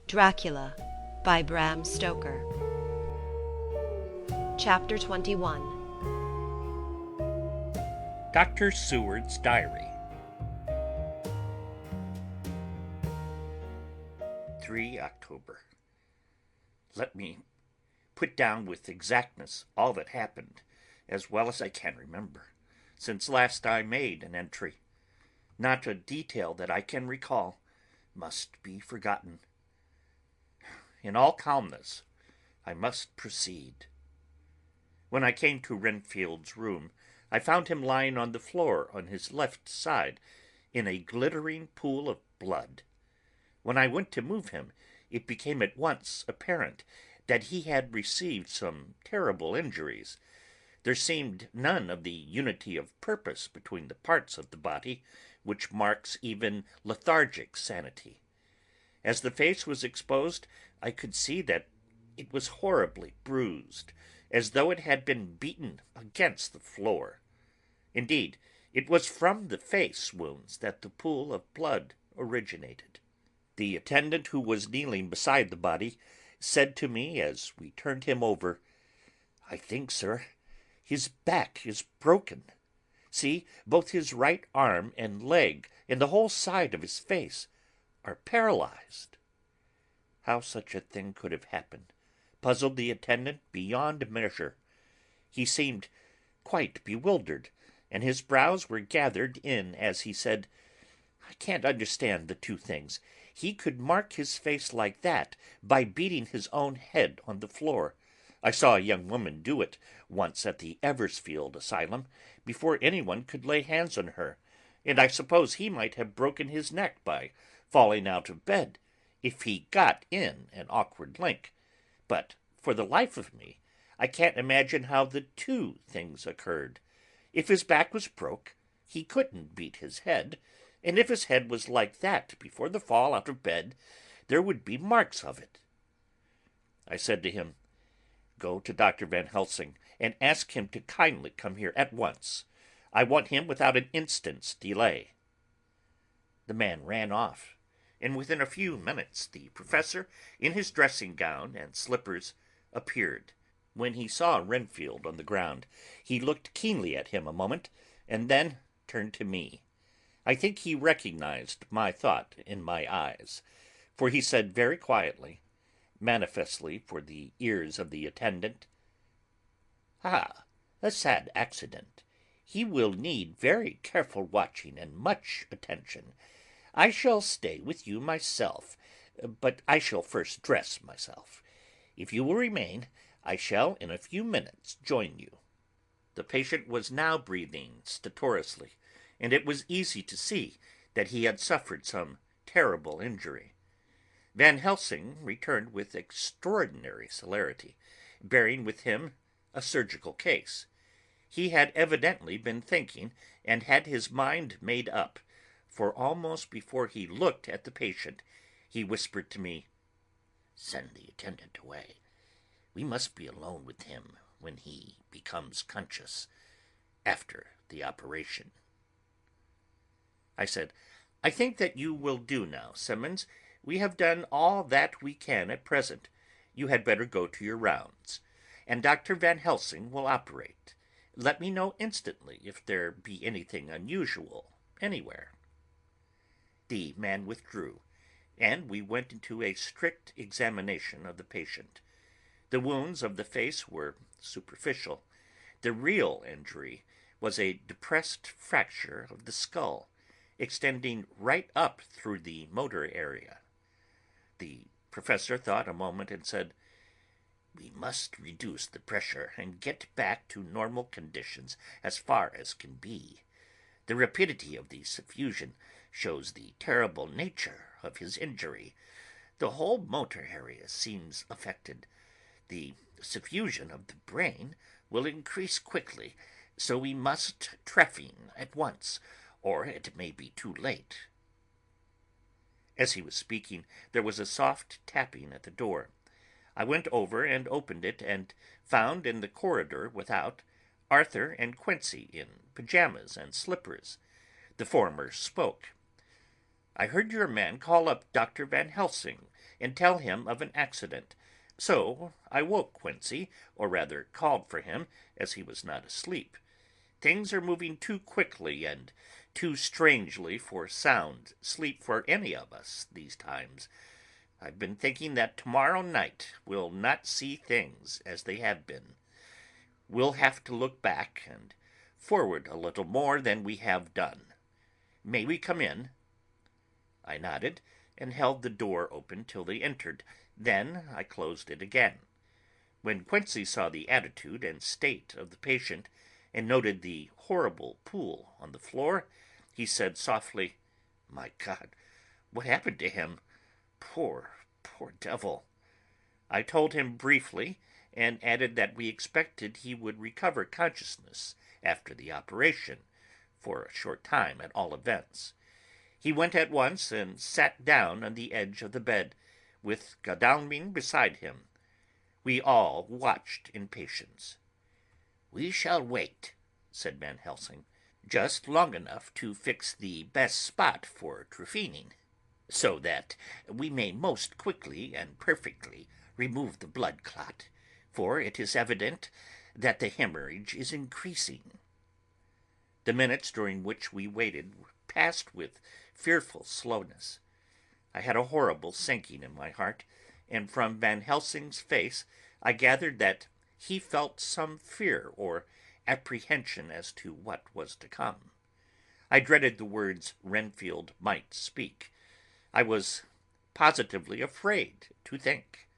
Dracula by Bram Stoker. Chapter 21. Dr. Seward's Diary. 3 October. Let me put down with exactness all that happened, as well as I can remember, since last I made an entry. Not a detail that I can recall must be forgotten. In all calmness, I must proceed. When I came to Renfield's room, I found him lying on the floor on his left side, in a glittering pool of blood. When I went to move him, it became at once apparent that he had received some terrible injuries. There seemed none of the unity of purpose between the parts of the body which marks even lethargic sanity. As the face was exposed, I could see that it was horribly bruised, as though it had been beaten against the floor. Indeed, it was from the face wounds that the pool of blood originated. The attendant who was kneeling beside the body said to me as we turned him over, "I think, sir, his back is broken. See, both his right arm and leg and the whole side of his face are paralyzed." How such a thing could have happened puzzled the attendant beyond measure. He seemed quite bewildered, and his brows were gathered in as he said, "I can't understand the two things. He could mark his face like that by beating his own head on the floor. I saw a young woman do it once at the Eversfield Asylum, before anyone could lay hands on her, and I suppose he might have broken his neck by falling out of bed, if he got in an awkward link. But for the life of me, I can't imagine how the two things occurred. If his back was broke, he couldn't beat his head, and if his head was like that before the fall out of bed, there would be marks of it." I said to him, "Go to Dr. Van Helsing and ask him to kindly come here at once. I want him without an instant's delay." The man ran off, and within a few minutes the professor, in his dressing gown and slippers, appeared. When he saw Renfield on the ground, he looked keenly at him a moment, and then turned to me. I think he recognized my thought in my eyes, for he said very quietly, manifestly for the ears of the attendant, "Ah, a sad accident. He will need very careful watching and much attention. I shall stay with you myself, but I shall first dress myself. If you will remain, I shall in a few minutes join you." The patient was now breathing stertorously, and it was easy to see that he had suffered some terrible injury. Van Helsing returned with extraordinary celerity, bearing with him a surgical case. He had evidently been thinking, and had his mind made up, for almost before he looked at the patient, he whispered to me, "Send the attendant away. We must be alone with him when he becomes conscious, after the operation." I said, "I think that you will do now, Simmons. We have done all that we can at present. You had better go to your rounds, and Dr. Van Helsing will operate. Let me know instantly if there be anything unusual anywhere." The man withdrew, and we went into a strict examination of the patient. The wounds of the face were superficial. The real injury was a depressed fracture of the skull, extending right up through the motor area. The professor thought a moment and said, "We must reduce the pressure and get back to normal conditions as far as can be. The rapidity of the suffusion shows the terrible nature of his injury. The whole motor area seems affected. The suffusion of the brain will increase quickly, so we must trephine at once, or it may be too late." As he was speaking, there was a soft tapping at the door. I went over and opened it, and found in the corridor without Arthur and Quincey in pajamas and slippers. The former spoke. "I heard your man call up Dr. Van Helsing and tell him of an accident. So I woke Quincy, or rather called for him, as he was not asleep. Things are moving too quickly and too strangely for sound sleep for any of us these times. I've been thinking that tomorrow night we'll not see things as they have been. We'll have to look back and forward a little more than we have done. May we come in?" I nodded and held the door open till they entered. Then I closed it again. When Quincy saw the attitude and state of the patient, and noted the horrible pool on the floor, he said softly, "My God, what happened to him? Poor devil." I told him briefly, and added that we expected he would recover consciousness after the operation, for a short time at all events. He went at once and sat down on the edge of the bed, with Godalming beside him. We all watched in patience. "We shall wait," said Van Helsing, "just long enough to fix the best spot for trephining, so that we may most quickly and perfectly remove the blood clot, for it is evident that the hemorrhage is increasing." The minutes during which we waited passed with fearful slowness. I had a horrible sinking in my heart, and from Van Helsing's face I gathered that he felt some fear or apprehension as to what was to come. I dreaded the words Renfield might speak. I was positively afraid to think.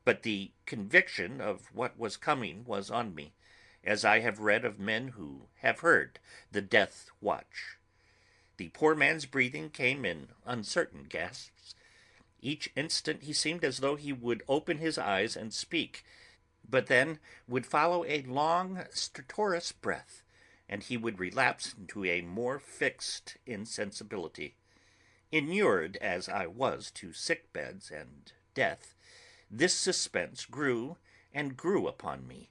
But the conviction of what was coming was on me, as I have read of men who have heard the death watch. The poor man's breathing came in uncertain gasps. Each instant he seemed as though he would open his eyes and speak, but then would follow a long stertorous breath, and he would relapse into a more fixed insensibility. Inured as I was to sick beds and death, this suspense grew and grew upon me.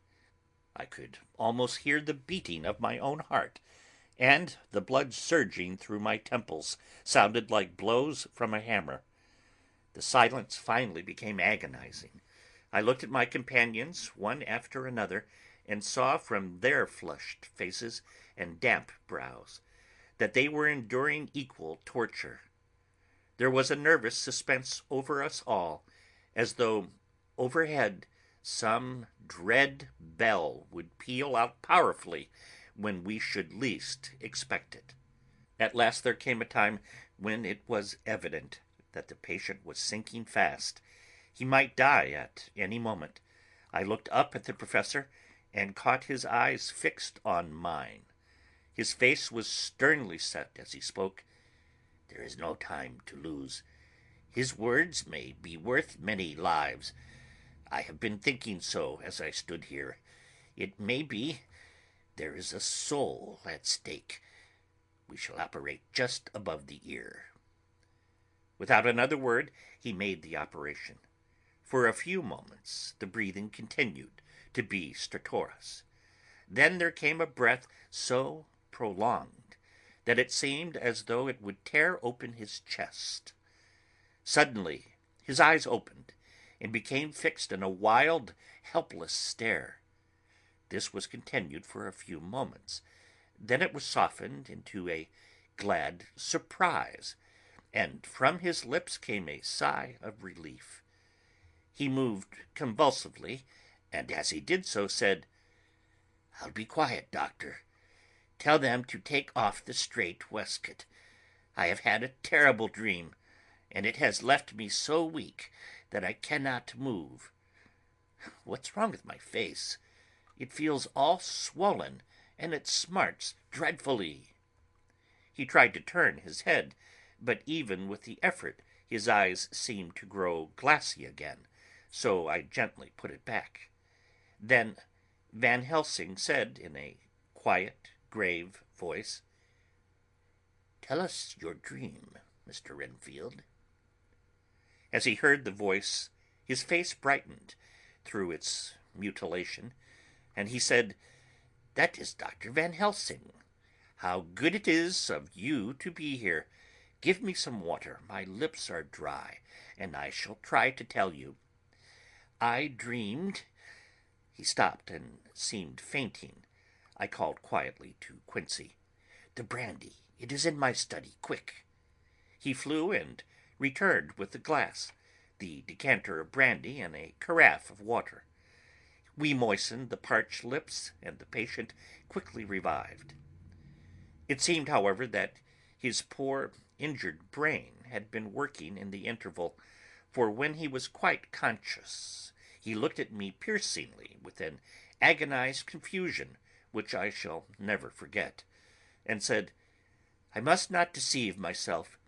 I could almost hear the beating of my own heart, and the blood surging through my temples sounded like blows from a hammer. The silence finally became agonizing. I looked at my companions, one after another, and saw from their flushed faces and damp brows that they were enduring equal torture. There was a nervous suspense over us all, as though overhead some dread bell would peal out powerfully when we should least expect it. At last there came a time when it was evident that the patient was sinking fast. He might die at any moment. I looked up at the professor and caught his eyes fixed on mine. His face was sternly set as he spoke. "There is no time to lose. His words may be worth many lives. I have been thinking so as I stood here. It may be there is a soul at stake. We shall operate just above the ear." Without another word, he made the operation. For a few moments the breathing continued to be stertorous. Then there came a breath so prolonged that it seemed as though it would tear open his chest. Suddenly his eyes opened and became fixed in a wild, helpless stare. This was continued for a few moments. Then it was softened into a glad surprise, and from his lips came a sigh of relief. He moved convulsively, and as he did so said, "I'll be quiet, doctor. Tell them to take off the strait waistcoat. I have had a terrible dream, and it has left me so weak that I cannot move. What's wrong with my face? It feels all swollen, and it smarts dreadfully." He tried to turn his head, but even with the effort his eyes seemed to grow glassy again, so I gently put it back. Then Van Helsing said in a quiet, grave voice, "Tell us your dream, Mr. Renfield." As he heard the voice, his face brightened through its mutilation, and he said, "That is Dr. Van Helsing. How good it is of you to be here. Give me some water. My lips are dry, and I shall try to tell you. I dreamed—" He stopped and seemed fainting. I called quietly to Quincy. "The brandy. It is in my study. Quick." He flew and returned with the glass, the decanter of brandy, and a carafe of water. We moistened the parched lips, and the patient quickly revived. It seemed, however, that his poor injured brain had been working in the interval, for when he was quite conscious he looked at me piercingly with an agonized confusion which I shall never forget, and said, "I must not deceive myself.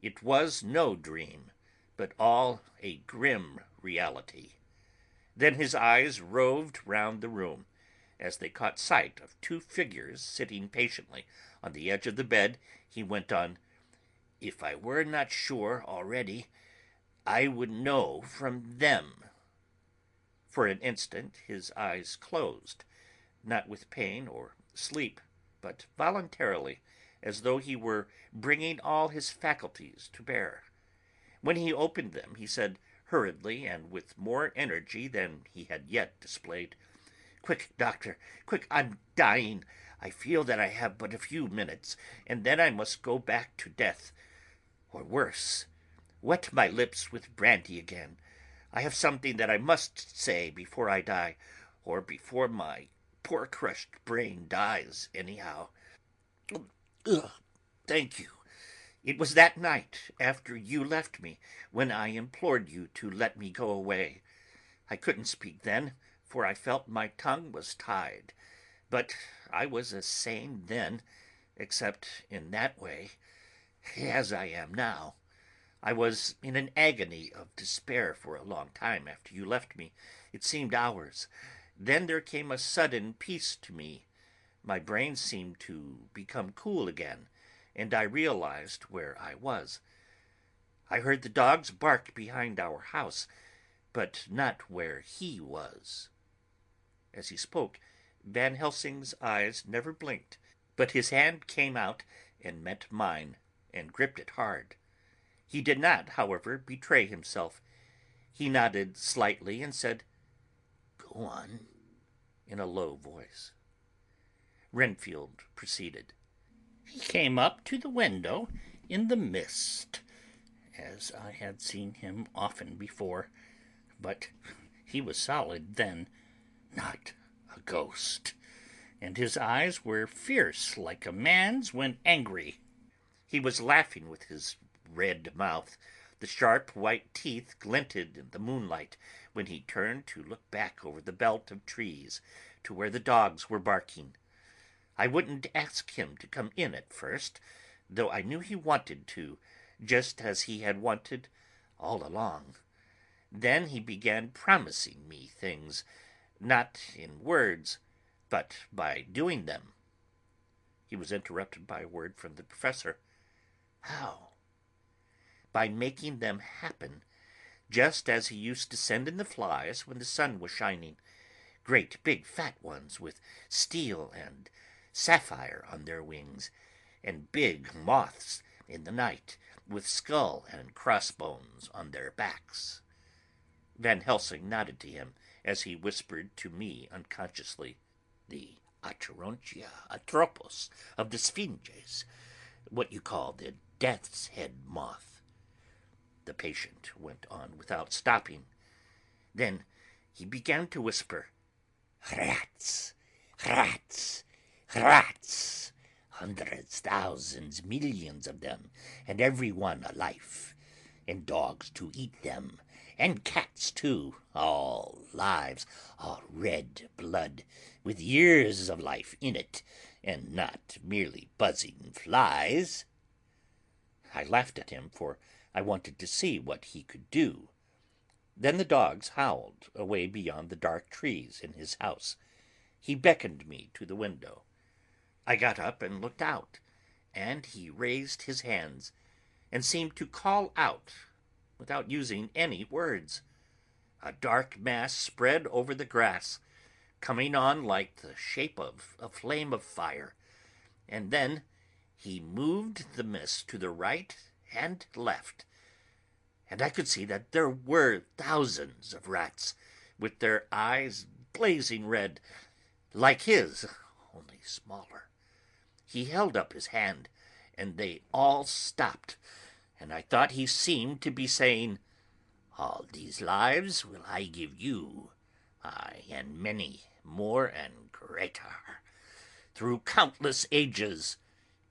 It was no dream, but all a grim reality." Then his eyes roved round the room. As they caught sight of two figures sitting patiently on the edge of the bed, he went on, "If I were not sure already, I would know from them." For an instant his eyes closed, not with pain or sleep, but voluntarily, as though he were bringing all his faculties to bear. When he opened them, he said hurriedly and with more energy than he had yet displayed, "Quick, doctor, quick, I'm dying. I feel that I have but a few minutes, and then I must go back to death, or worse, wet my lips with brandy again. I have something that I must say before I die, or before my poor crushed brain dies anyhow. Ugh, thank you. It was that night, after you left me, when I implored you to let me go away. I couldn't speak then, for I felt my tongue was tied, but I was as sane then, except in that way, as I am now. I was in an agony of despair for a long time after you left me. It seemed hours. Then there came a sudden peace to me. My brain seemed to become cool again, and I realized where I was. I heard the dogs bark behind our house, but not where he was." As he spoke, Van Helsing's eyes never blinked, but his hand came out and met mine, and gripped it hard. He did not, however, betray himself. He nodded slightly and said, "Go on," in a low voice. Renfield proceeded. "He came up to the window in the mist, as I had seen him often before, but he was solid then, not a ghost, and his eyes were fierce like a man's when angry. He was laughing with his red mouth. The sharp white teeth glinted in the moonlight when he turned to look back over the belt of trees to where the dogs were barking. I wouldn't ask him to come in at first, though I knew he wanted to, just as he had wanted all along. Then he began promising me things, not in words, but by doing them." He was interrupted by a word from the professor. "How?" "By making them happen, just as he used to send in the flies when the sun was shining, great big fat ones with steel and sapphire on their wings, and big moths in the night with skull and crossbones on their backs." Van Helsing nodded to him as he whispered to me unconsciously, "The Acherontia atropos of the Sphinges, what you call the death's head moth." The patient went on without stopping. Then he began to whisper, "Rats, rats, rats, hundreds, thousands, millions of them, and every one alive, and dogs to eat them, and cats too, all lives, all red blood, with years of life in it, and not merely buzzing flies." I laughed at him, for I wanted to see what he could do. Then the dogs howled away beyond the dark trees in his house. He beckoned me to the window. I got up and looked out, and he raised his hands, and seemed to call out without using any words. A dark mass spread over the grass, coming on like the shape of a flame of fire, and then he moved the mist to the right and left, and I could see that there were thousands of rats, with their eyes blazing red, like his, only smaller. He held up his hand, and they all stopped, and I thought he seemed to be saying, "All these lives will I give you, aye, and many more and greater, through countless ages,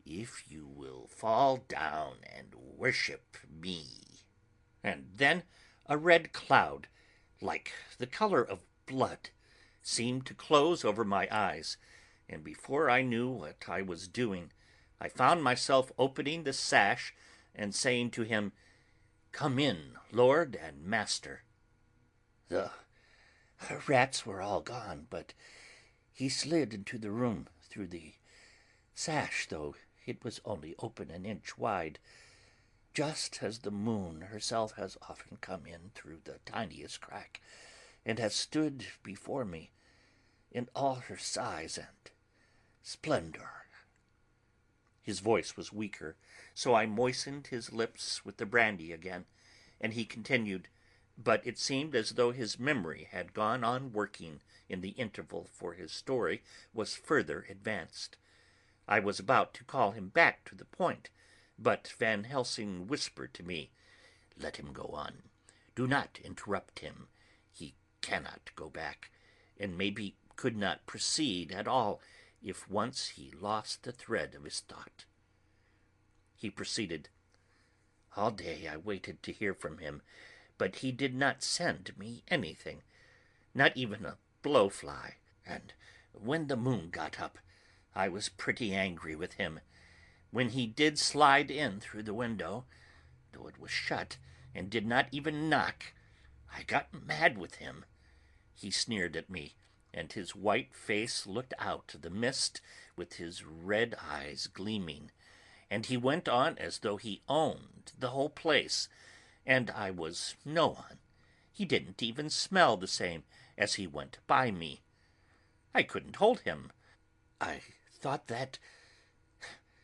if you will fall down and worship me." And then a red cloud, like the color of blood, seemed to close over my eyes, and before I knew what I was doing, I found myself opening the sash and saying to him, "Come in, Lord and Master." The rats were all gone, but he slid into the room through the sash, though it was only open an inch wide, just as the moon herself has often come in through the tiniest crack, and has stood before me in all her size and splendor. His voice was weaker, so I moistened his lips with the brandy again, and he continued, but it seemed as though his memory had gone on working in the interval, for his story was further advanced. I was about to call him back to the point, but Van Helsing whispered to me, "Let him go on. Do not interrupt him. He cannot go back, and maybe could not proceed at all if once he lost the thread of his thought." He proceeded, "All day I waited to hear from him, but he did not send me anything, not even a blowfly, and when the moon got up, I was pretty angry with him. When he did slide in through the window, though it was shut, and did not even knock, I got mad with him. He sneered at me, and his white face looked out of the mist with his red eyes gleaming, and he went on as though he owned the whole place, and I was no one. He didn't even smell the same as he went by me. I couldn't hold him. I thought that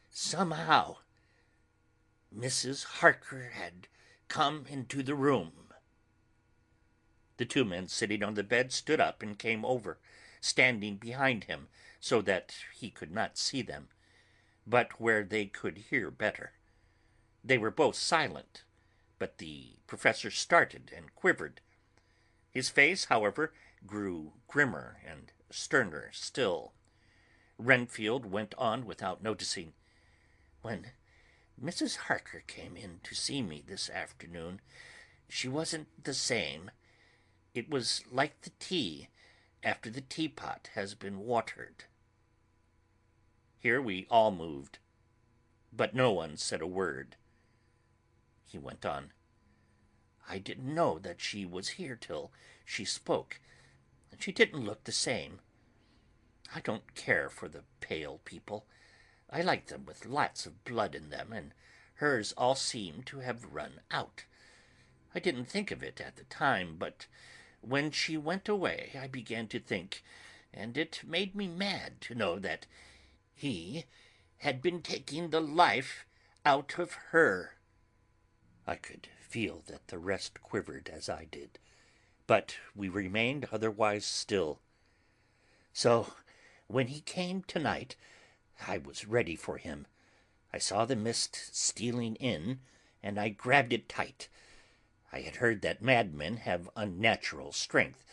somehow Mrs. Harker had come into the room." The two men sitting on the bed stood up and came over, standing behind him so that he could not see them, but where they could hear better. They were both silent, but the professor started and quivered. His face, however, grew grimmer and sterner still. Renfield went on without noticing. "When Mrs. Harker came in to see me this afternoon, she wasn't the same. It was like the tea after the teapot has been watered." Here we all moved, but no one said a word. He went on, "I didn't know that she was here till she spoke. She didn't look the same. I don't care for the pale people. I like them with lots of blood in them, and hers all seemed to have run out. I didn't think of it at the time, but when she went away I began to think, and it made me mad to know that he had been taking the life out of her." I could feel that the rest quivered as I did, but we remained otherwise still. "So when he came tonight, I was ready for him. I saw the mist stealing in, and I grabbed it tight. I had heard that madmen have unnatural strength,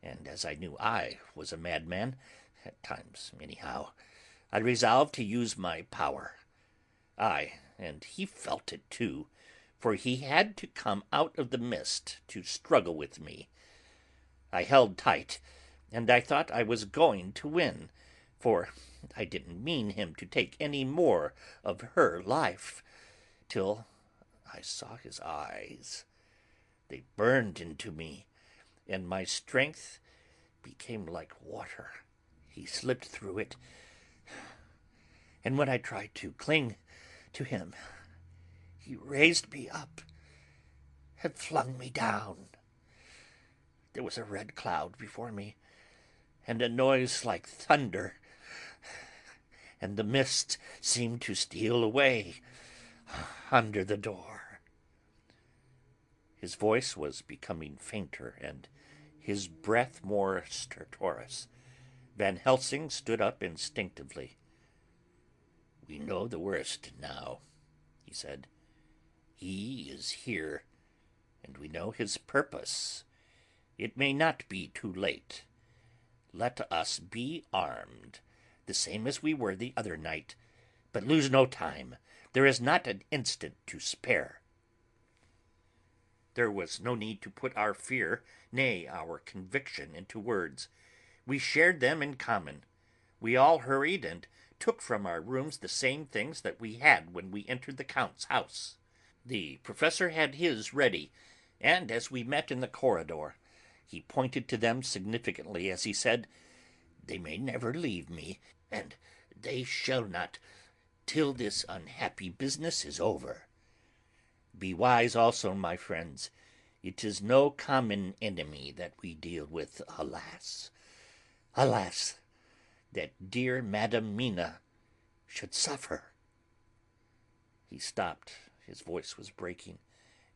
and as I knew I was a madman, at times anyhow, I resolved to use my power. Aye, and he felt it too, for he had to come out of the mist to struggle with me. I held tight, and I thought I was going to win, for I didn't mean him to take any more of her life, till I saw his eyes. They burned into me, and my strength became like water. He slipped through it, and when I tried to cling to him, he raised me up and flung me down. There was a red cloud before me, and a noise like thunder, and the mist seemed to steal away. under the door." His voice was becoming fainter, and his breath more stertorous. Van Helsing stood up instinctively. "We know the worst now," he said. "He is here, and we know his purpose. It may not be too late. Let us be armed, the same as we were the other night, but lose no time. There is not an instant to spare." There was no need to put our fear, nay, our conviction, into words. We shared them in common. We all hurried and took from our rooms the same things that we had when we entered the Count's house. The professor had his ready, and as we met in the corridor, he pointed to them significantly as he said, "They may never leave me, and they shall not till this unhappy business is over. Be wise also, my friends. It is no common enemy that we deal with, alas. Alas, that dear Madam Mina should suffer." He stopped. His voice was breaking,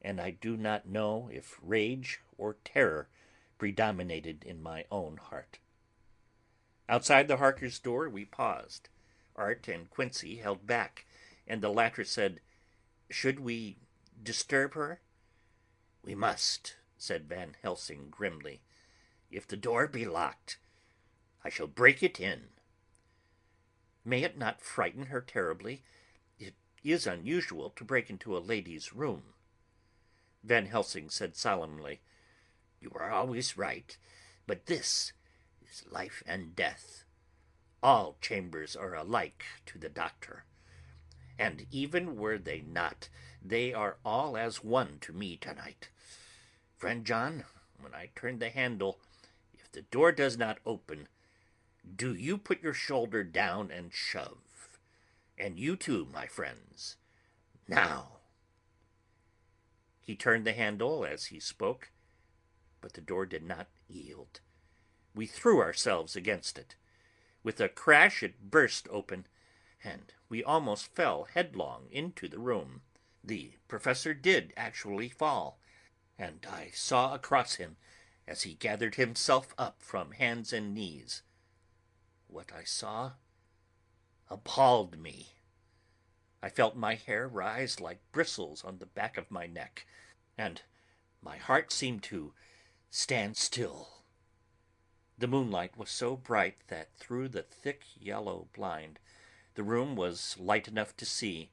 and I do not know if rage or terror predominated in my own heart. Outside the Harkers' door we paused. Art and Quincy held back, and the latter said, "Should we disturb her?" "We must," said Van Helsing grimly. "If the door be locked, I shall break it in." "May it not frighten her terribly? It is unusual to break into a lady's room." Van Helsing said solemnly, "You are always right, but this is life and death. All chambers are alike to the doctor, and even were they not, they are all as one to me tonight. Friend John, when I turn the handle, if the door does not open, do you put your shoulder down and shove. And you too, my friends. Now." He turned the handle as he spoke, but the door did not yield. We threw ourselves against it. With a crash it burst open, and we almost fell headlong into the room. The professor did actually fall, and I saw across him as he gathered himself up from hands and knees. What I saw appalled me. I felt my hair rise like bristles on the back of my neck, and my heart seemed to stand still. The moonlight was so bright that through the thick yellow blind the room was light enough to see.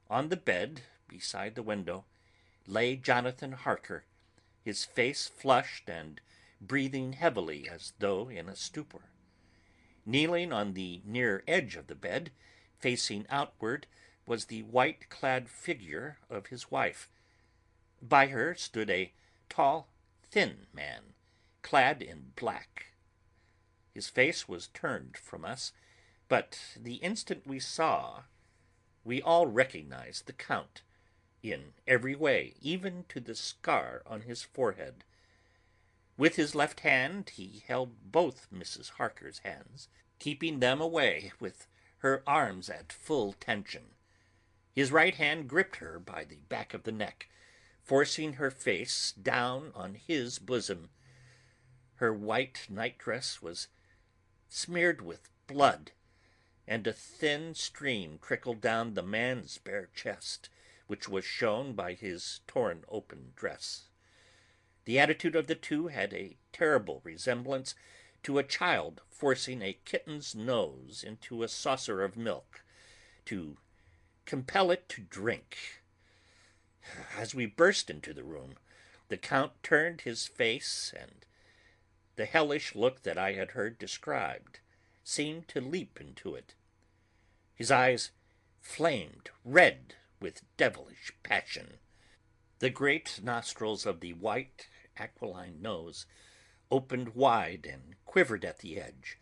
On the bed, beside the window, lay Jonathan Harker, his face flushed and breathing heavily as though in a stupor. Kneeling on the near edge of the bed, facing outward, was the white-clad figure of his wife. By her stood a tall, thin man, clad in black. His face was turned from us, but the instant we saw, we all recognized the Count, in every way, even to the scar on his forehead. With his left hand he held both Mrs. Harker's hands, keeping them away with her arms at full tension. His right hand gripped her by the back of the neck, forcing her face down on his bosom. Her white nightdress was smeared with blood, and a thin stream trickled down the man's bare chest, which was shown by his torn open dress. The attitude of the two had a terrible resemblance to a child forcing a kitten's nose into a saucer of milk to compel it to drink. As we burst into the room, the Count turned his face, and the hellish look that I had heard described seemed to leap into it. His eyes flamed red with devilish passion. The great nostrils of the white, aquiline nose opened wide and quivered at the edge,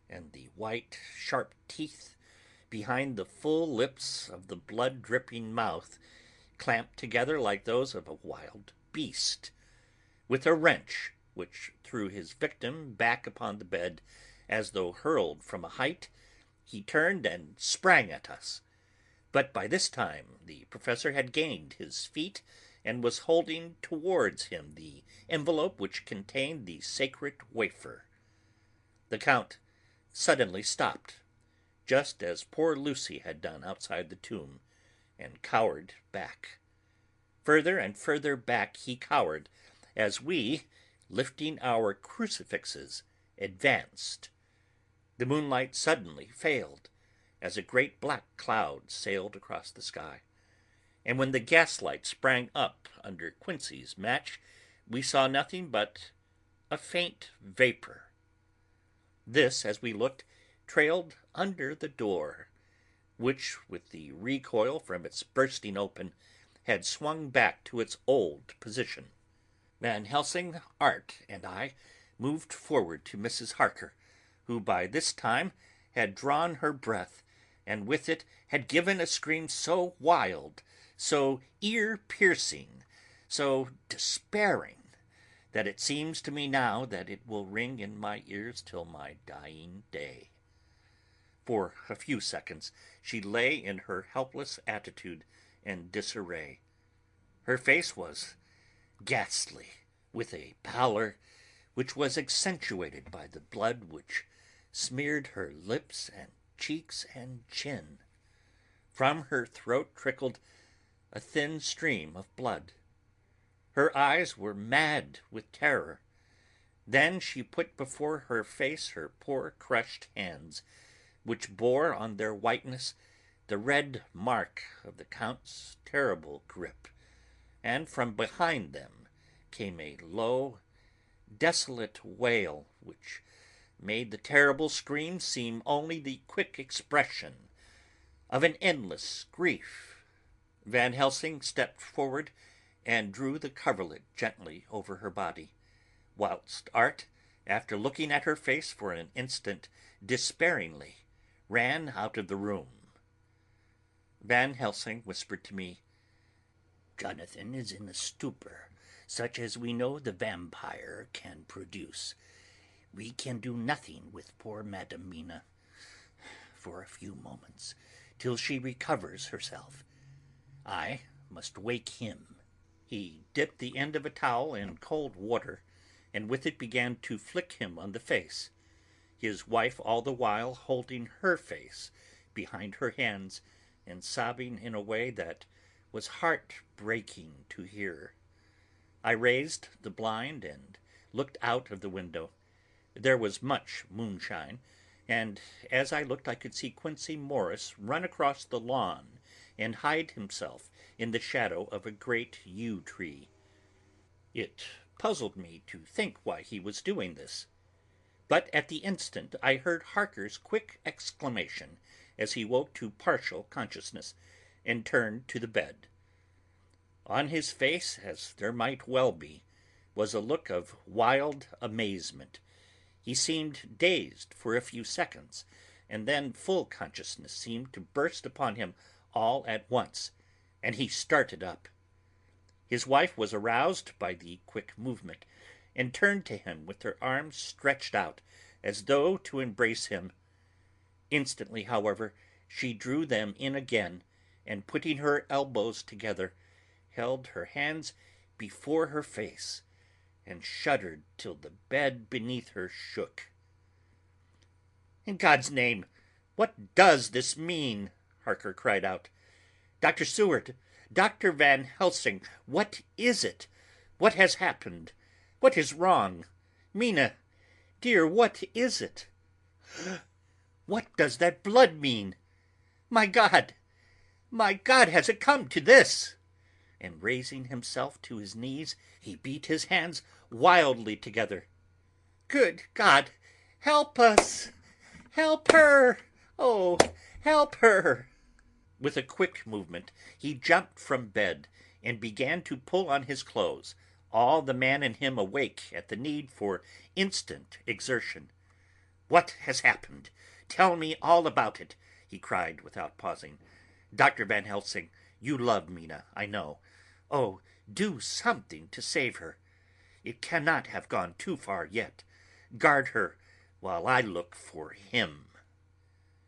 and the white, sharp teeth behind the full lips of the blood-dripping mouth clamped together like those of a wild beast. With a wrench which threw his victim back upon the bed as though hurled from a height, he turned and sprang at us. But by this time the professor had gained his feet and was holding towards him the envelope which contained the sacred wafer. The Count suddenly stopped, just as poor Lucy had done outside the tomb, and cowered back. Further and further back he cowered, as we, lifting our crucifixes, advanced. The moonlight suddenly failed, as a great black cloud sailed across the sky, and when the gaslight sprang up under Quincy's match, we saw nothing but a faint vapor. This, as we looked, trailed under the door, which, with the recoil from its bursting open, had swung back to its old position. Van Helsing, Art, and I moved forward to Mrs. Harker, who by this time had drawn her breath, and with it had given a scream so wild, so ear-piercing, so despairing, that it seems to me now that it will ring in my ears till my dying day. For a few seconds she lay in her helpless attitude and disarray. Her face was ghastly, with a pallor which was accentuated by the blood which smeared her lips and cheeks and chin. From her throat trickled a thin stream of blood. Her eyes were mad with terror. Then she put before her face her poor crushed hands, which bore on their whiteness the red mark of the Count's terrible grip, and from behind them came a low, desolate wail which made the terrible scream seem only the quick expression of an endless grief. Van Helsing stepped forward and drew the coverlet gently over her body, whilst Art, after looking at her face for an instant despairingly, ran out of the room. Van Helsing whispered to me, "Jonathan is in a stupor, such as we know the vampire can produce. We can do nothing with poor Madam Mina for a few moments, till she recovers herself. I must wake him." He dipped the end of a towel in cold water, and with it began to flick him on the face, his wife all the while holding her face behind her hands and sobbing in a way that was heart-breaking to hear. I raised the blind and looked out of the window. There was much moonshine, and as I looked I could see Quincey Morris run across the lawn and hide himself in the shadow of a great yew tree. It puzzled me to think why he was doing this. But at the instant I heard Harker's quick exclamation as he woke to partial consciousness and turned to the bed. On his face, as there might well be, was a look of wild amazement. He seemed dazed for a few seconds, and then full consciousness seemed to burst upon him all at once, and he started up. His wife was aroused by the quick movement, and turned to him with her arms stretched out, as though to embrace him. Instantly, however, she drew them in again, and putting her elbows together, held her hands before her face, and shuddered till the bed beneath her shook. "In God's name, what does this mean?" Harker cried out. "Dr. Seward, Dr. Van Helsing, what is it? What has happened? What is wrong? Mina, dear, what is it? What does that blood mean? My God, has it come to this?" And raising himself to his knees, he beat his hands wildly together. "Good God, help us! Help her! Oh, help her!" With a quick movement, he jumped from bed and began to pull on his clothes, all the man in him awake at the need for instant exertion. "What has happened? Tell me all about it," he cried without pausing. "Dr. Van Helsing, you love Mina, I know. Oh, do something to save her. It cannot have gone too far yet. Guard her while I look for him."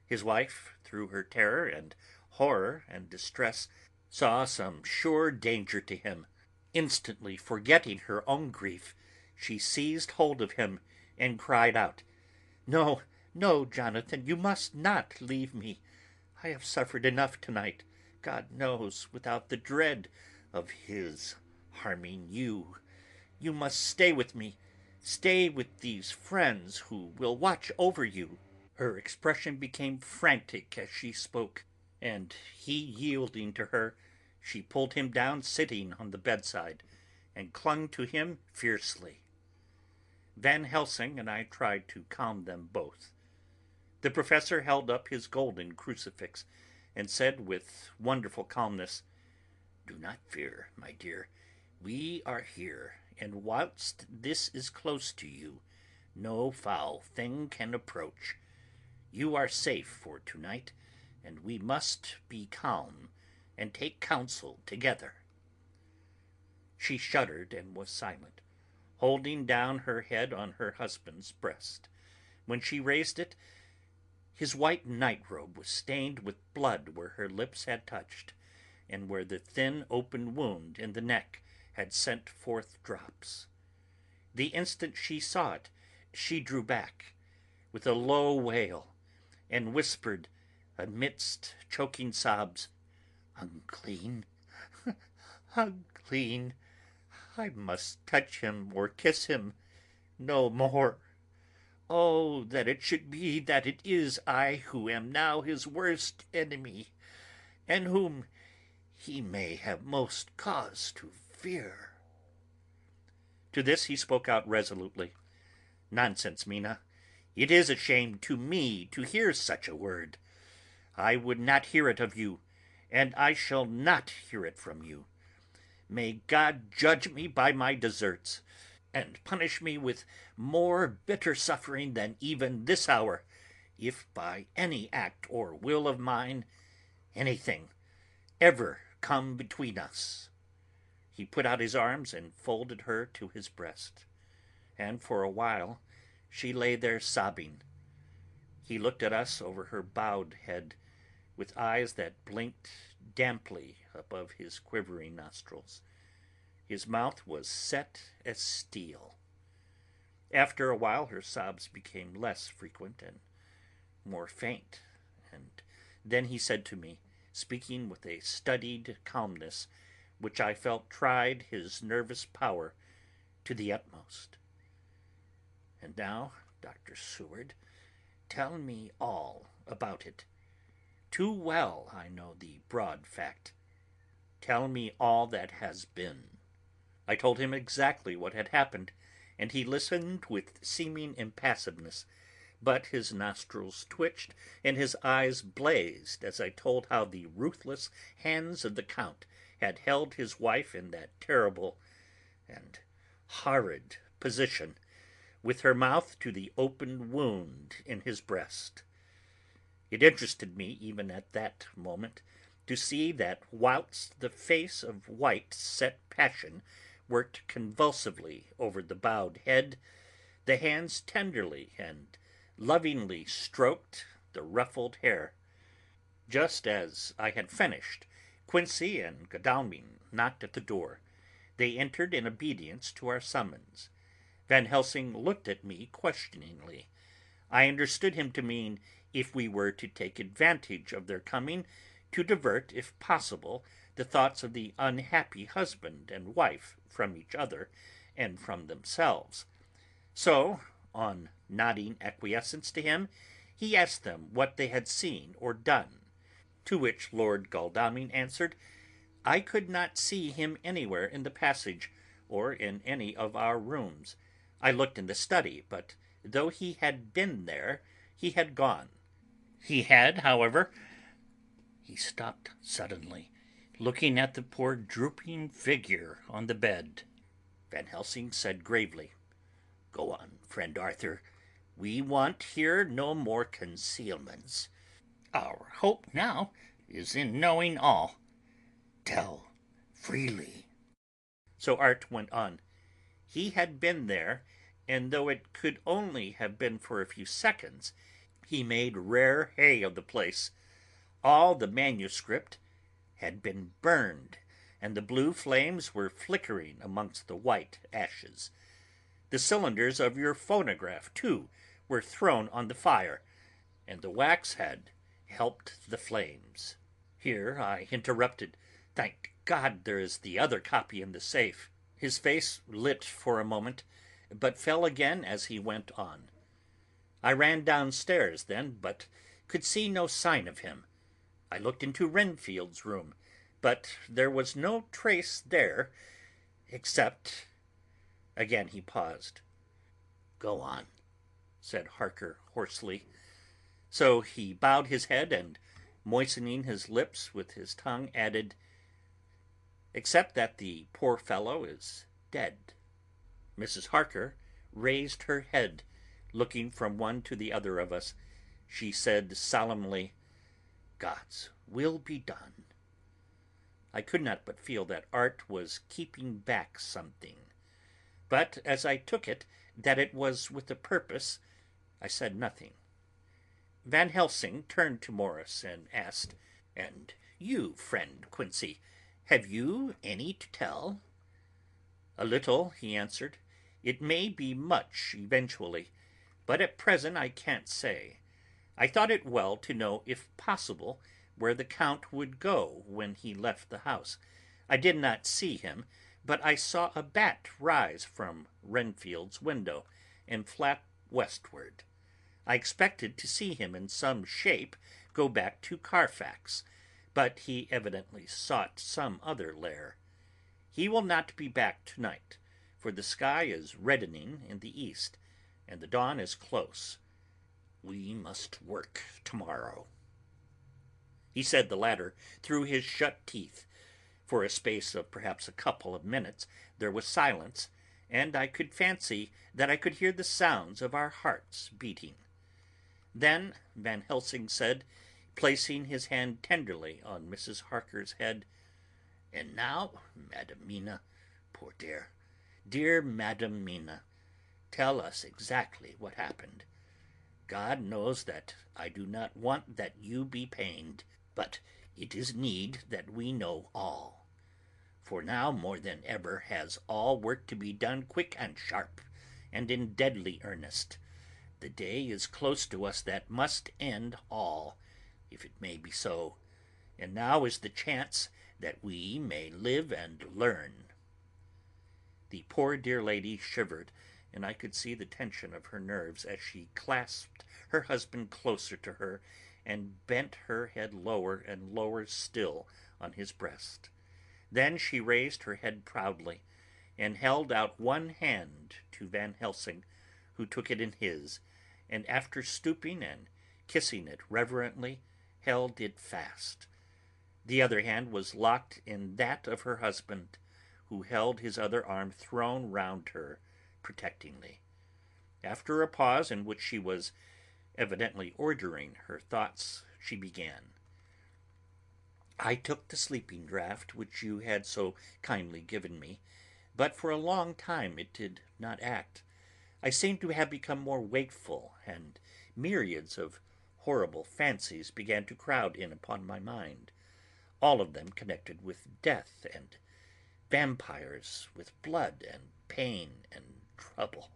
His wife, through her terror and horror and distress, saw some sure danger to him. Instantly forgetting her own grief, she seized hold of him and cried out, "No, no, Jonathan, you must not leave me. I have suffered enough tonight, God knows, without the dread of his harming you. You must stay with me, stay with these friends who will watch over you." Her expression became frantic as she spoke, and he yielding to her, she pulled him down sitting on the bedside, and clung to him fiercely. Van Helsing and I tried to calm them both. The professor held up his golden crucifix, and said with wonderful calmness, "Do not fear, my dear. We are here, and whilst this is close to you, no foul thing can approach. You are safe for tonight, and we must be calm and take counsel together." She shuddered and was silent, holding down her head on her husband's breast. When she raised it, his white night-robe was stained with blood where her lips had touched, and where the thin open wound in the neck had sent forth drops. The instant she saw it, she drew back, with a low wail, and whispered, amidst choking sobs, "Unclean, unclean! I must touch him or kiss him no more. Oh, that it should be that it is I who am now his worst enemy, and whom he may have most cause to fear." To this he spoke out resolutely, "Nonsense, Mina. It is a shame to me to hear such a word. I would not hear it of you, and I shall not hear it from you. May God judge me by my deserts, and punish me with more bitter suffering than even this hour, if by any act or will of mine anything ever come between us." He put out his arms and folded her to his breast, and for a while she lay there sobbing. He looked at us over her bowed head, with eyes that blinked damply above his quivering nostrils. His mouth was set as steel. After a while her sobs became less frequent and more faint, and then he said to me, speaking with a studied calmness which I felt tried his nervous power to the utmost, "And now, Dr. Seward, tell me all about it. Too well I know the broad fact. Tell me all that has been." I told him exactly what had happened, and he listened with seeming impassiveness, but his nostrils twitched and his eyes blazed as I told how the ruthless hands of the Count had held his wife in that terrible and horrid position, with her mouth to the open wound in his breast. It interested me even at that moment to see that whilst the face of white set passion worked convulsively over the bowed head, the hands tenderly and lovingly stroked the ruffled hair. Just as I had finished, Quincey and Godalming knocked at the door. They entered in obedience to our summons. Van Helsing looked at me questioningly. I understood him to mean if we were to take advantage of their coming to divert, if possible, the thoughts of the unhappy husband and wife from each other and from themselves. So, on nodding acquiescence to him, he asked them what they had seen or done, to which Lord Godalming answered, "I could not see him anywhere in the passage, or in any of our rooms. I looked in the study, but though he had been there, he had gone. He had, however—" He stopped suddenly, looking at the poor drooping figure on the bed. Van Helsing said gravely, "Go on, friend Arthur. We want here no more concealments. Our hope now is in knowing all. Tell freely." So Art went on. He had been there, and though it could only have been for a few seconds, he made rare hay of the place. All the manuscript had been burned, and the blue flames were flickering amongst the white ashes. The cylinders of your phonograph, too, were thrown on the fire, and the wax had helped the flames. Here I interrupted. Thank God there is the other copy in the safe. His face lit for a moment, but fell again as he went on. I ran downstairs then, but could see no sign of him. I looked into Renfield's room, but there was no trace there, except... Again he paused. "Go on," said Harker hoarsely. So he bowed his head and, moistening his lips with his tongue, added, "Except that the poor fellow is dead." Mrs. Harker raised her head, looking from one to the other of us. She said solemnly, "God's will be done." I could not but feel that art was keeping back something. But as I took it that it was with a purpose, I said nothing. Van Helsing turned to Morris and asked, "And you, friend Quincey, have you any to tell?" "A little," he answered. "It may be much eventually, but at present I can't say. I thought it well to know, if possible, where the Count would go when he left the house. I did not see him, but I saw a bat rise from Renfield's window and flap westward. I expected to see him in some shape go back to Carfax, but he evidently sought some other lair. He will not be back tonight, for the sky is reddening in the east, and the dawn is close. We must work tomorrow." He said the latter through his shut teeth. For a space of perhaps a couple of minutes there was silence, and I could fancy that I could hear the sounds of our hearts beating. Then Van Helsing said, placing his hand tenderly on Mrs. Harker's head, "And now, Madam Mina, poor dear Madam Mina, tell us exactly what happened. God knows that I do not want that you be pained, but it is need that we know all. For now more than ever has all work to be done quick and sharp, and in deadly earnest. The day is close to us that must end all, if it may be so, and now is the chance that we may live and learn." The poor dear lady shivered, and I could see the tension of her nerves as she clasped her husband closer to her and bent her head lower and lower still on his breast. Then she raised her head proudly and held out one hand to Van Helsing, who took it in his, and after stooping and kissing it reverently, held it fast. The other hand was locked in that of her husband, who held his other arm thrown round her protectingly. After a pause in which she was evidently ordering her thoughts, she began. "I took the sleeping draught which you had so kindly given me, but for a long time it did not act. I seemed to have become more wakeful, and myriads of horrible fancies began to crowd in upon my mind, all of them connected with death and vampires, with blood and pain and trouble."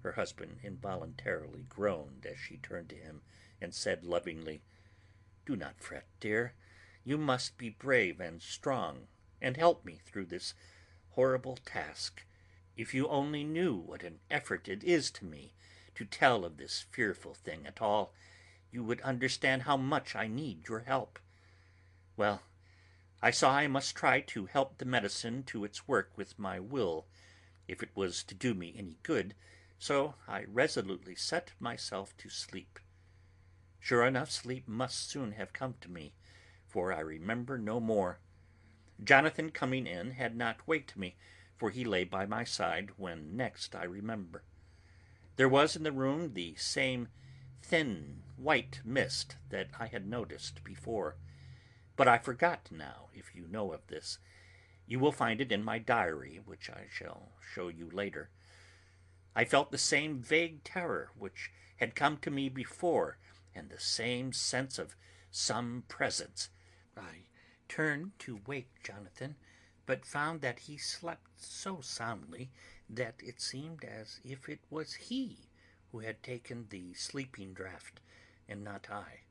Her husband involuntarily groaned as she turned to him and said lovingly, "Do not fret, dear. You must be brave and strong, and help me through this horrible task. If you only knew what an effort it is to me to tell of this fearful thing at all, you would understand how much I need your help. Well, I saw I must try to help the medicine to its work with my will, if it was to do me any good, so I resolutely set myself to sleep. Sure enough, sleep must soon have come to me, for I remember no more. Jonathan coming in had not waked me, for he lay by my side when next I remember. There was in the room the same thin white mist that I had noticed before, but I forgot now, if you know of this. You will find it in my diary, which I shall show you later. I felt the same vague terror which had come to me before, and the same sense of some presence. I turned to wake Jonathan, but found that he slept so soundly that it seemed as if it was he who had taken the sleeping draught, and not I.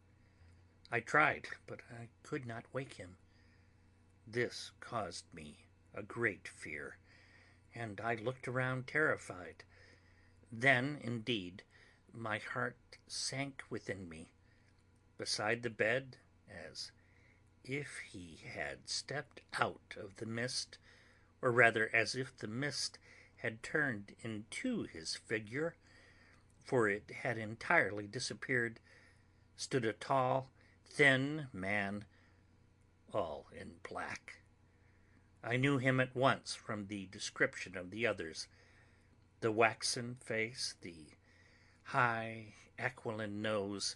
I tried, but I could not wake him. This caused me a great fear, and I looked around terrified. Then, indeed, my heart sank within me. Beside the bed, as if he had stepped out of the mist, or rather as if the mist had turned into his figure, for it had entirely disappeared, stood a tall, thin man, all in black. I knew him at once from the description of the others. The waxen face, the high aquiline nose,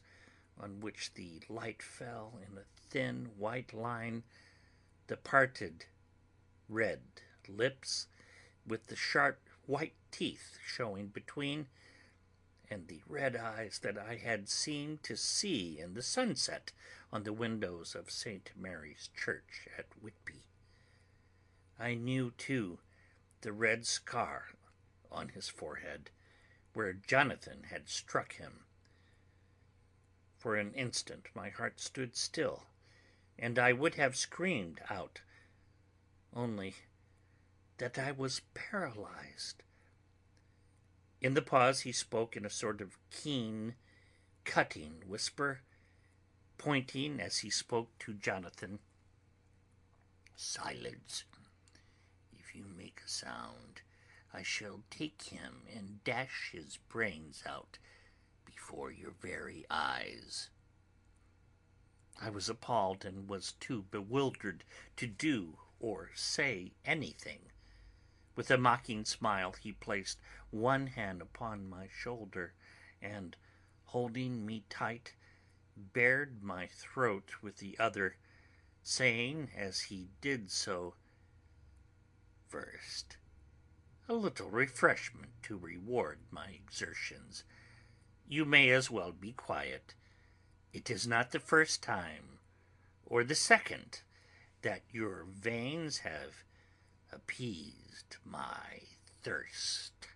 on which the light fell in a thin white line, the parted red lips, with the sharp white teeth showing between, and the red eyes that I had seemed to see in the sunset on the windows of St. Mary's Church at Whitby. I knew, too, the red scar on his forehead, where Jonathan had struck him. For an instant my heart stood still, and I would have screamed out, only that I was paralyzed. In the pause he spoke in a sort of keen, cutting whisper, pointing as he spoke to Jonathan. "Silence. If you make a sound, I shall take him and dash his brains out before your very eyes." I was appalled and was too bewildered to do or say anything. With a mocking smile he placed one hand upon my shoulder and, holding me tight, bared my throat with the other, saying as he did so, "First, a little refreshment to reward my exertions. You may as well be quiet. It is not the first time, or the second, that your veins have appeased my thirst."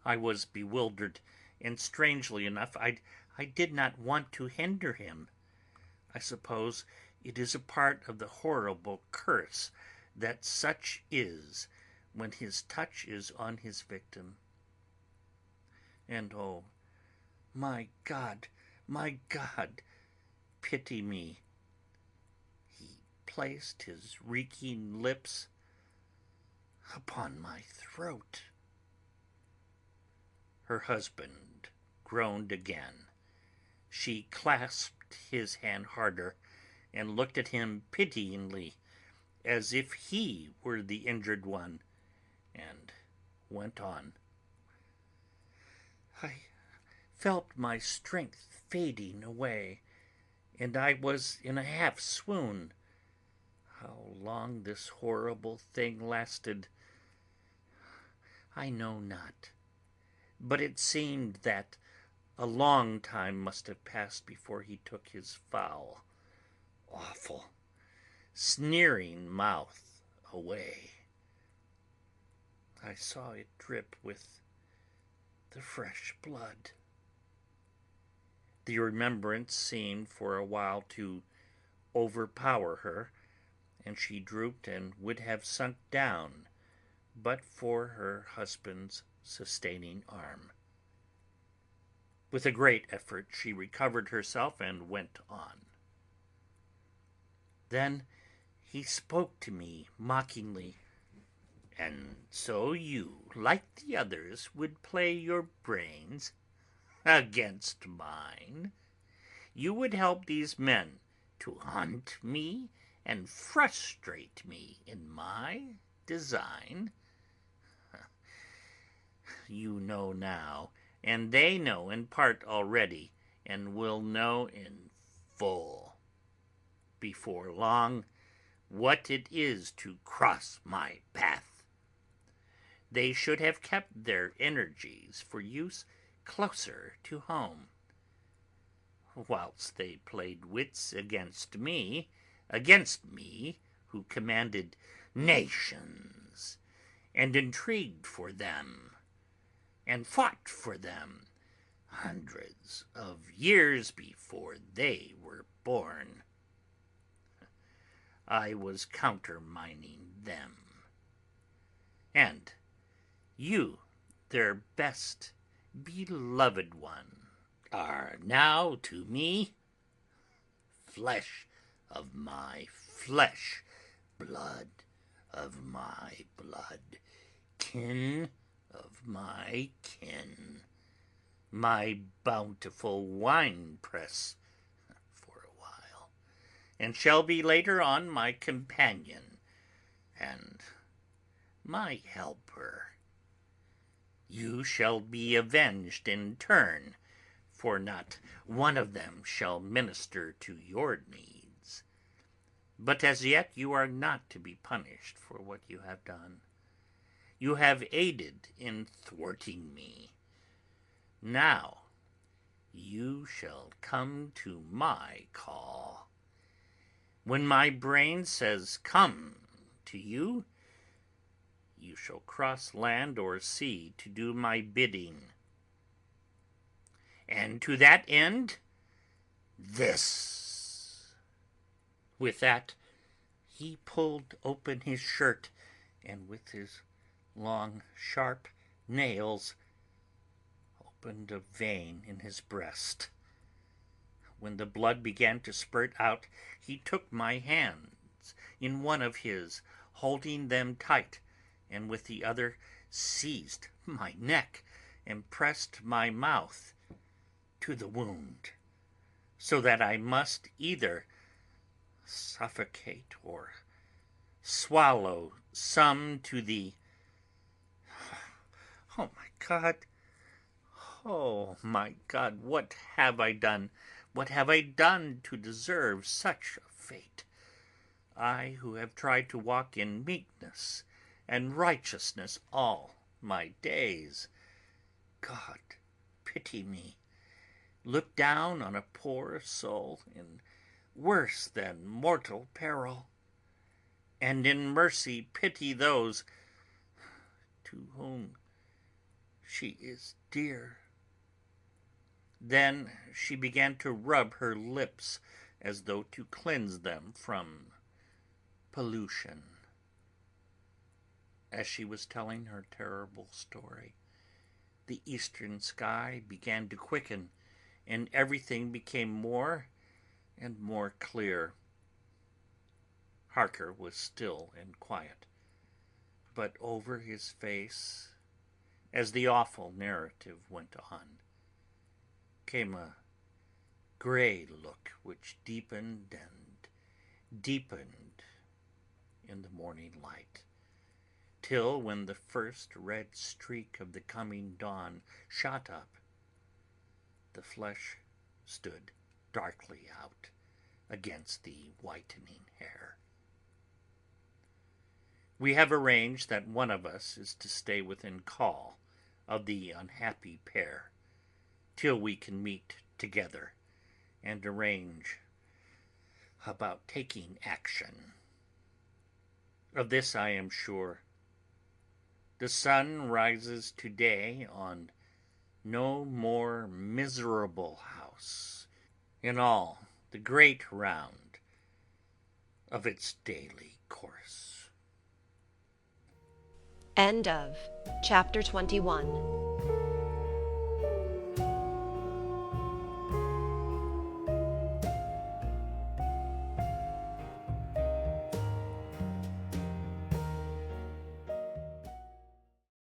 I was bewildered, and strangely enough, I did not want to hinder him. I suppose it is a part of the horrible curse that such is when his touch is on his victim. And oh, my God, pity me. He placed his reeking lips upon my throat. Her husband groaned again. She clasped his hand harder and looked at him pityingly, as if he were the injured one, and went on. "I felt my strength fading away, and I was in a half swoon. How long this horrible thing lasted, I know not, but it seemed that a long time must have passed before he took his foul, awful, sneering mouth away. I saw it drip with the fresh blood." The remembrance seemed for a while to overpower her, and she drooped and would have sunk down but for her husband's sustaining arm. With a great effort she recovered herself and went on. Then he spoke to me mockingly. "And so you, like the others, would play your brains against mine? You would help these men to hunt me and frustrate me in my design? You know now, and they know in part already, and will know in full before long what it is to cross my path. They should have kept their energies for use closer to home. whilst they played wits against me, who commanded nations, and intrigued for them, and fought for them hundreds of years before they were born. I was countermining them. And you, their best beloved one, are now to me flesh of my flesh, blood of my blood, kin of my kin, my bountiful wine-press for a while, and shall be later on my companion and my helper. You shall be avenged in turn, for not one of them shall minister to your needs. But as yet you are not to be punished for what you have done. You have aided in thwarting me. Now you shall come to my call. When my brain says come to you, you shall cross land or sea to do my bidding. And to that end, this. With that, he pulled open his shirt, and with his long, sharp nails opened a vein in his breast. When the blood began to spurt out, he took my hands in one of his, holding them tight, and with the other seized my neck and pressed my mouth to the wound, so that I must either suffocate or swallow some to the... Oh my God! Oh my God, what have I done? What have I done to deserve such a fate? I who have tried to walk in meekness and righteousness all my days. God, pity me. Look down on a poor soul in worse than mortal peril, and in mercy pity those to whom she is dear. Then she began to rub her lips as though to cleanse them from pollution. As she was telling her terrible story, the eastern sky began to quicken, and everything became more and more clear. Harker was still and quiet, but over his face, as the awful narrative went on, came a gray look which deepened and deepened in the morning light, till when the first red streak of the coming dawn shot up, the flesh stood darkly out against the whitening hair. We have arranged that one of us is to stay within call of the unhappy pair till we can meet together and arrange about taking action. Of this I am sure. The sun rises today on no more miserable house in all the great round of its daily course. End of Chapter 21.